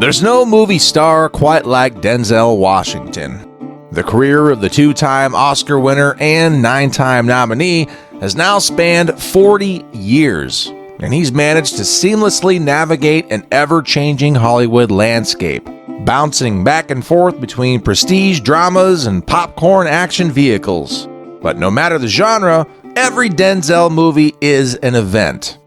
There's no movie star quite like Denzel Washington. The career of the two-time Oscar winner and nine-time nominee has now spanned 40 years, and he's managed to seamlessly navigate an ever-changing Hollywood landscape, bouncing back and forth between prestige dramas and popcorn action vehicles. But no matter the genre, every Denzel movie is an event.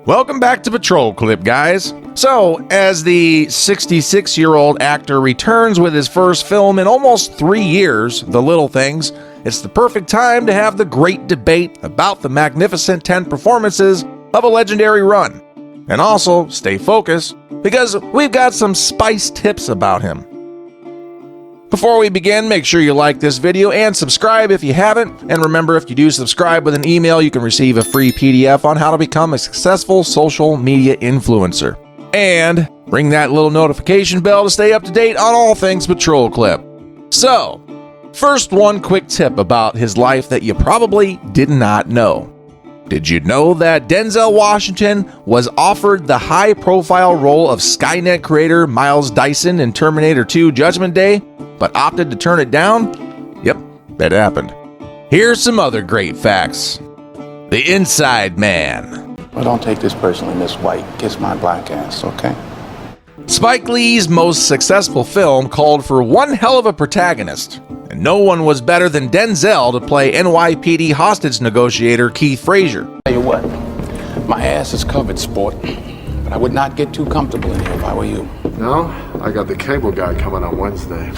Welcome back to Patrol Clip, guys. So, as the 66-year-old actor returns with his first film in almost 3 years, The Little Things, it's the perfect time to have the great debate about the magnificent 10 performances of a legendary run. And also, stay focused, because we've got some spice tips about him. Before we begin, make sure you like this video and subscribe if you haven't. And remember, if you do subscribe with an email, you can receive a free PDF on how to become a successful social media influencer. And ring that little notification bell to stay up to date on all things Patrol Clip. So, first, one quick tip about his life that you probably did not know. Did you know that Denzel Washington was offered the high-profile role of Skynet creator Miles Dyson in Terminator 2 Judgment Day, but opted to turn it down? Yep, that happened. Here's some other great facts. The Inside Man. Well, don't take this personally, Miss White. Kiss my black ass, okay? Spike Lee's most successful film called for one hell of a protagonist, and no one was better than Denzel to play NYPD hostage negotiator Keith Frazier. Tell you what, my ass is covered, sport, but I would not get too comfortable in here if I were you. No, I got the cable guy coming on Wednesday.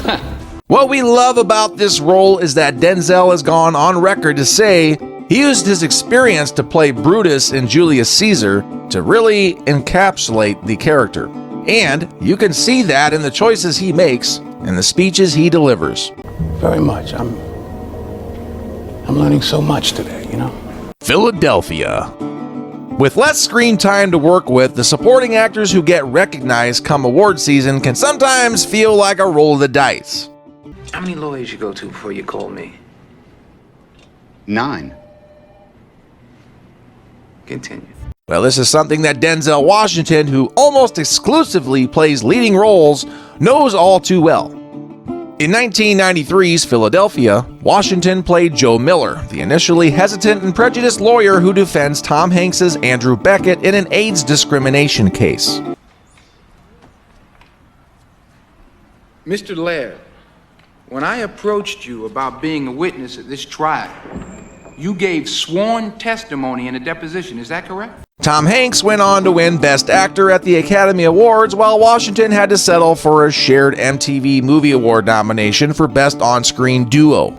What we love about this role is that Denzel has gone on record to say he used his experience to play Brutus in Julius Caesar to really encapsulate the character. And you can see that in the choices he makes and the speeches he delivers. Very much. I'm learning so much today, you know? Philadelphia. With less screen time to work with, the supporting actors who get recognized come award season can sometimes feel like a roll of the dice. How many lawyers you go to before you call me? 9. Continue. Well, this is something that Denzel Washington, who almost exclusively plays leading roles, knows all too well. In 1993's Philadelphia, Washington played Joe Miller, the initially hesitant and prejudiced lawyer who defends Tom Hanks's Andrew Beckett in an AIDS discrimination case. Mr. Laird, when I approached you about being a witness at this trial, you gave sworn testimony in a deposition, is that correct? Tom Hanks went on to win Best Actor at the Academy Awards, while Washington had to settle for a shared MTV Movie Award nomination for Best On-Screen Duo.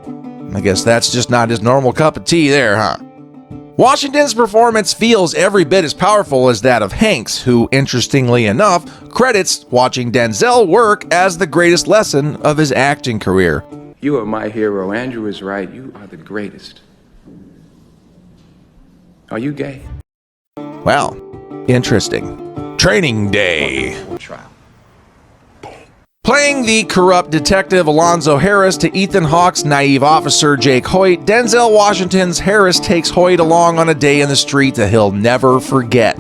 I guess that's just not his normal cup of tea there, huh? Washington's performance feels every bit as powerful as that of Hanks, who, interestingly enough, credits watching Denzel work as the greatest lesson of his acting career. You are my hero. Andrew is right. You are the greatest. Are you gay? Well, interesting. Training Day. Trial. Playing the corrupt detective Alonzo Harris to Ethan Hawke's naive officer Jake Hoyt, Denzel Washington's Harris takes Hoyt along on a day in the street that he'll never forget.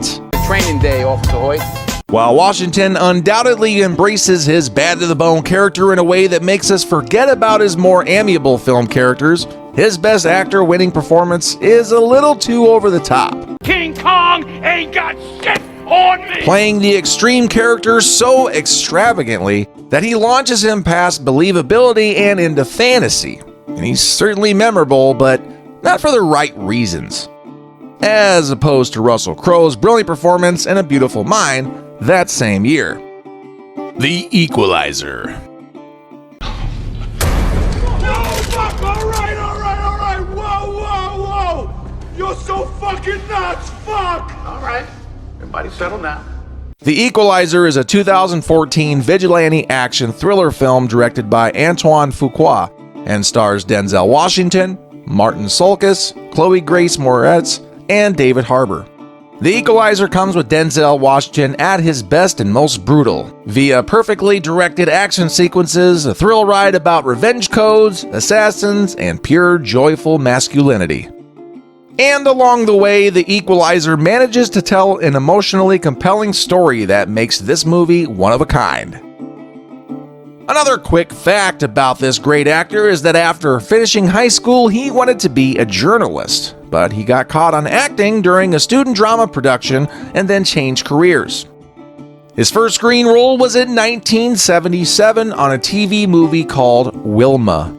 Training day, Officer Hoyt. While Washington undoubtedly embraces his bad-to-the-bone character in a way that makes us forget about his more amiable film characters, his Best Actor winning performance is a little too over the top. King Kong ain't got shit on me! Playing the extreme character so extravagantly that he launches him past believability and into fantasy. And he's certainly memorable, but not for the right reasons. As opposed to Russell Crowe's brilliant performance in A Beautiful Mind that same year. The Equalizer. You're so fucking nuts! Fuck! All right. Everybody settle now. The Equalizer is a 2014 vigilante action thriller film directed by Antoine Fuqua and stars Denzel Washington, Martin Sulkus, Chloe Grace Moretz, and David Harbour. The Equalizer comes with Denzel Washington at his best and most brutal, via perfectly directed action sequences, a thrill ride about revenge codes, assassins, and pure joyful masculinity. And along the way, the Equalizer manages to tell an emotionally compelling story that makes this movie one of a kind. Another quick fact about this great actor is that after finishing high school, he wanted to be a journalist, but he got caught on acting during a student drama production and then changed careers. His first screen role was in 1977 on a TV movie called Wilma.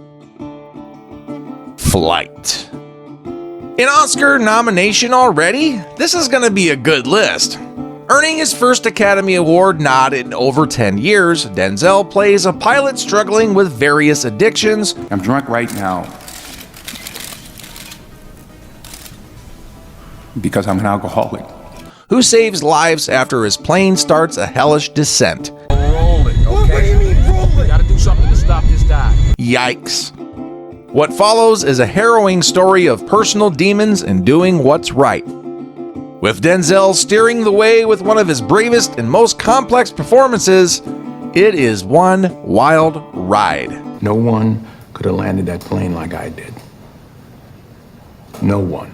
Flight. An Oscar nomination already? This is going to be a good list. Earning his first Academy Award nod in over 10 years, Denzel plays a pilot struggling with various addictions. I'm drunk right now because I'm an alcoholic. Who saves lives after his plane starts a hellish descent. Roll it, okay? What do you mean roll it? Gotta do something to stop this dive. Yikes. What follows is a harrowing story of personal demons and doing what's right. With Denzel steering the way with one of his bravest and most complex performances, it is one wild ride. No one could have landed that plane like I did. No one.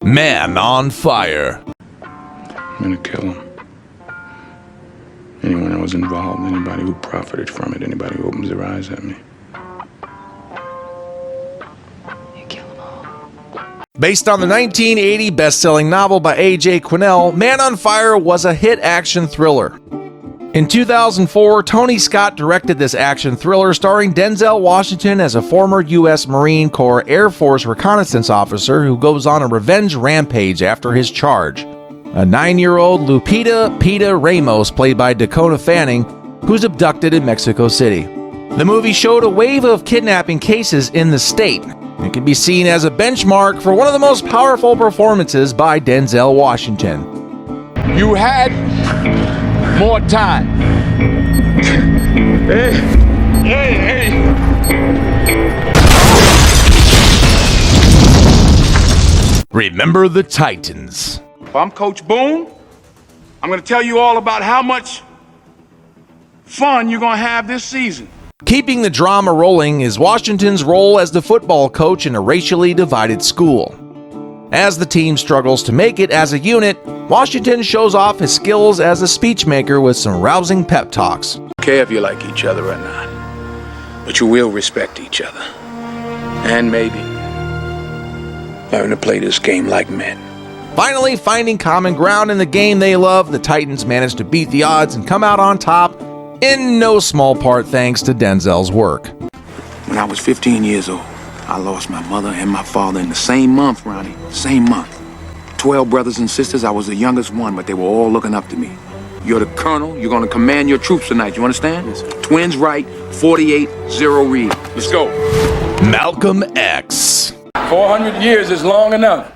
Man on Fire. I'm gonna kill him. Anyone that was involved, anybody who profited from it, anybody who opens their eyes at me. Based on the 1980 best-selling novel by A.J. Quinnell, Man on Fire was a hit action thriller. In 2004, Tony Scott directed this action thriller starring Denzel Washington as a former U.S. Marine Corps Air Force reconnaissance officer who goes on a revenge rampage after his charge. A 9-year-old Lupita Pita Ramos, played by Dakota Fanning, who's abducted in Mexico City. The movie showed a wave of kidnapping cases in the state. It can be seen as a benchmark for one of the most powerful performances by Denzel Washington. You had more time. Hey. Remember the Titans. If I'm Coach Boone, I'm going to tell you all about how much fun you're going to have this season. Keeping the drama rolling is Washington's role as the football coach in a racially divided school. As the team struggles to make it as a unit, Washington shows off his skills as a speechmaker with some rousing pep talks. I don't care if you like each other or not, but you will respect each other. And maybe learn to play this game like men. Finally, finding common ground in the game they love, the Titans manage to beat the odds and come out on top, in no small part thanks to Denzel's work. When I was 15 years old, I lost my mother and my father in the same month, Ronnie. Same month. 12 brothers and sisters, I was the youngest one, but they were all looking up to me. You're the colonel, you're gonna command your troops tonight, you understand? Yes, Twins right, 48-0 read. Let's go. Malcolm X. 400 years is long enough.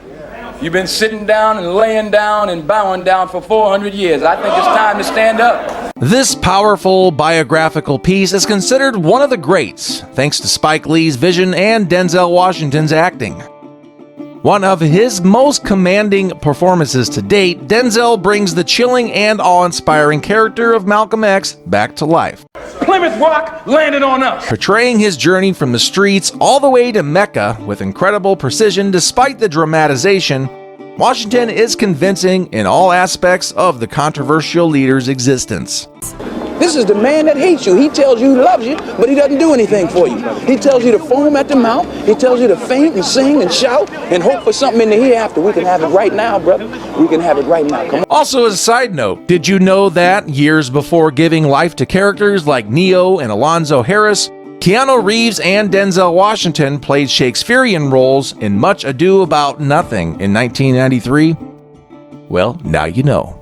You've been sitting down and laying down and bowing down for 400 years. I think it's time to stand up. This powerful biographical piece is considered one of the greats, thanks to Spike Lee's vision and Denzel Washington's acting. One of his most commanding performances to date, Denzel brings the chilling and awe-inspiring character of Malcolm X back to life. Plymouth Rock landed on us. Portraying his journey from the streets all the way to Mecca with incredible precision despite the dramatization, Washington is convincing in all aspects of the controversial leader's existence. This is the man that hates you. He tells you he loves you, but he doesn't do anything for you. He tells you to foam at the mouth. He tells you to faint and sing and shout and hope for something in the hereafter. We can have it right now, brother. We can have it right now. Come on. Also, as a side note, did you know that years before giving life to characters like Neo and Alonzo Harris, Keanu Reeves and Denzel Washington played Shakespearean roles in Much Ado About Nothing in 1993? Well, now you know.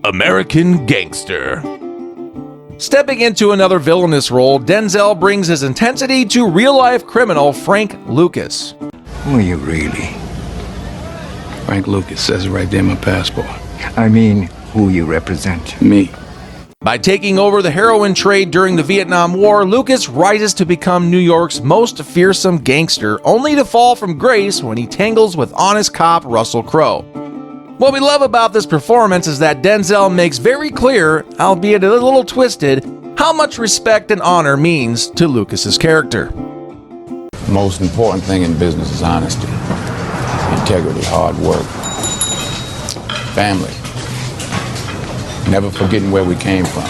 American Gangster. Stepping into another villainous role, Denzel brings his intensity to real-life criminal Frank Lucas. Who are you really? Frank Lucas says it right there in my passport. I mean, who you represent. Me. By taking over the heroin trade during the Vietnam War, Lucas rises to become New York's most fearsome gangster, only to fall from grace when he tangles with honest cop Russell Crowe. What we love about this performance is that Denzel makes very clear, albeit a little twisted, how much respect and honor means to Lucas's character. The most important thing in business is honesty. integrity, hard work, family, never forgetting where we came from.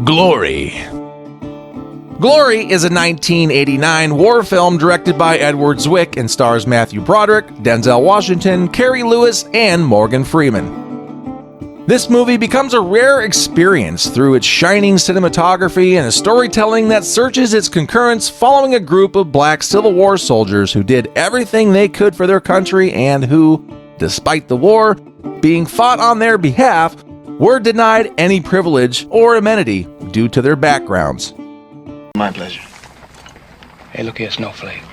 Glory. Glory is a 1989 war film directed by Edward Zwick and stars Matthew Broderick, Denzel Washington, Carrie Lewis, and Morgan Freeman. This movie becomes a rare experience through its shining cinematography and a storytelling that searches its concurrence following a group of black Civil War soldiers who did everything they could for their country and who, despite the war being fought on their behalf, were denied any privilege or amenity due to their backgrounds. My pleasure. Hey, look here, Snowflake.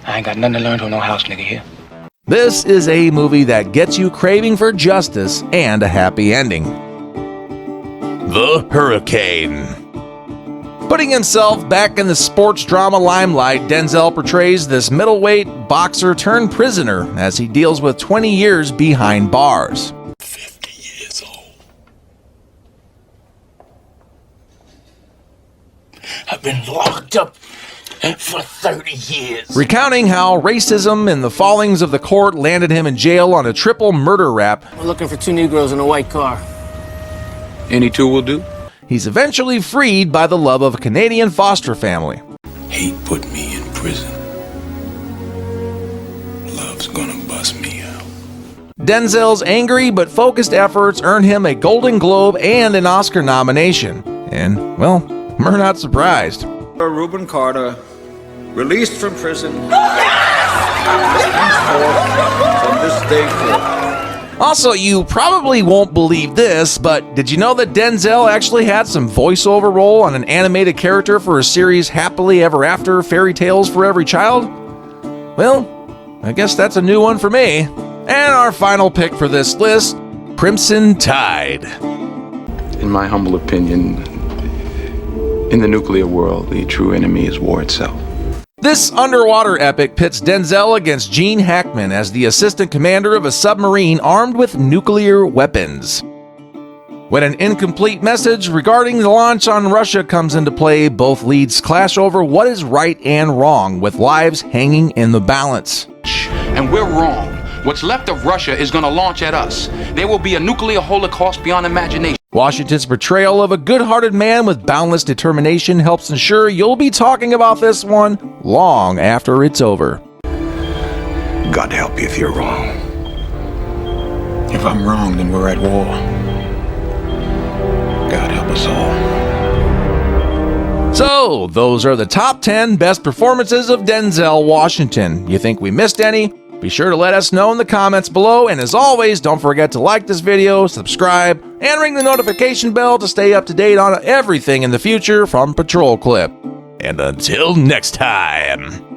I ain't got nothing to learn from no house nigga here. This is a movie that gets you craving for justice and a happy ending. The Hurricane. Putting himself back in the sports drama limelight, Denzel portrays this middleweight boxer turned prisoner as he deals with 20 years behind bars. 50 years old. I've been locked up for 30 years. Recounting how racism and the fallings of the court landed him in jail on a triple murder rap. We're looking for two Negroes in a white car. Any two will do. He's eventually freed by the love of a Canadian foster family. Hate put me in prison. Love's gonna bust me out. Denzel's angry but focused efforts earn him a Golden Globe and an Oscar nomination. And, well, we're not surprised. Reuben Carter, released from prison, from this day forth. Also, you probably won't believe this, but did you know that Denzel actually had some voiceover role on an animated character for a series Happily Ever After Fairy Tales for Every Child? Well, I guess that's a new one for me. And our final pick for this list, Crimson Tide. In my humble opinion, in the nuclear world, the true enemy is war itself. This underwater epic pits Denzel against Gene Hackman as the assistant commander of a submarine armed with nuclear weapons. When an incomplete message regarding the launch on Russia comes into play, both leads clash over what is right and wrong, with lives hanging in the balance. And we're wrong. What's left of Russia is going to launch at us. There will be a nuclear holocaust beyond imagination. Washington's portrayal of a good-hearted man with boundless determination helps ensure you'll be talking about this one long after it's over. God help you if you're wrong. If I'm wrong, then we're at war. God help us all. So, those are the top 10 best performances of Denzel Washington. You think we missed any? Be sure to let us know in the comments below, and as always, don't forget to like this video, subscribe, and ring the notification bell to stay up to date on everything in the future from Patrol Clip. And until next time.